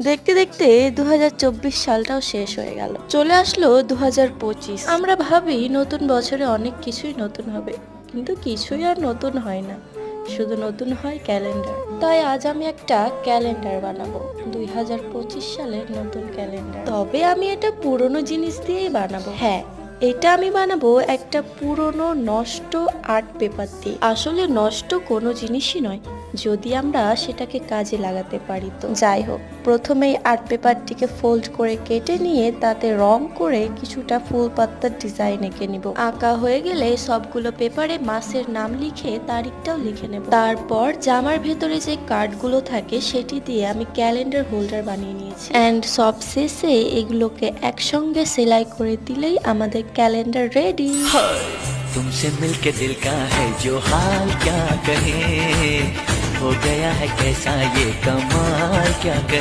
দেখতে দেখতে 2024 সালটাও শেষ হয়ে গেল, চলে আসলো 2025। আমরা ভাবি নতুন বছরে অনেক কিছুই নতুন হবে, কিন্তু কিছুই আর নতুন হয় না, শুধু নতুন হয় ক্যালেন্ডার। তাই আজ আমি একটা ক্যালেন্ডার বানাবো, 2025 সালের নতুন ক্যালেন্ডার। তবে আমি এটা পুরনো জিনিস দিয়েই বানাবো। হ্যাঁ, এটা আমি বানাবো একটা পুরনো নষ্ট আর্ট পেপার দিয়ে। আসলে নষ্ট কোনো জিনিসই নয়, যদি আমরা সেটাকে কাজে লাগাতে পারি। তো যাই হোক, প্রথমেই আর্ট পেপারটিকে ফোল্ড করে কেটে নিয়ে তাতে রং করে কিছুটা ফুল পাতার ডিজাইন এঁকে নিব। আঁকা হয়ে গেলে সবগুলো পেপারে মাসের নাম লিখে তারিখটাও লিখে নেব। তারপর জামার ভেতরে যে কার্ডগুলো থাকে সেটি দিয়ে আমি ক্যালেন্ডার হোল্ডার বানিয়ে নিয়েছি। অ্যান্ড সব শেষে এগুলোকে একসঙ্গে সেলাই করে দিলেই আমাদের ক্যালেন্ডার রেডি। तुमसे मिलके दिल का है जो हाल क्या कहे हो गया है कैसा ये कमाल क्या कहे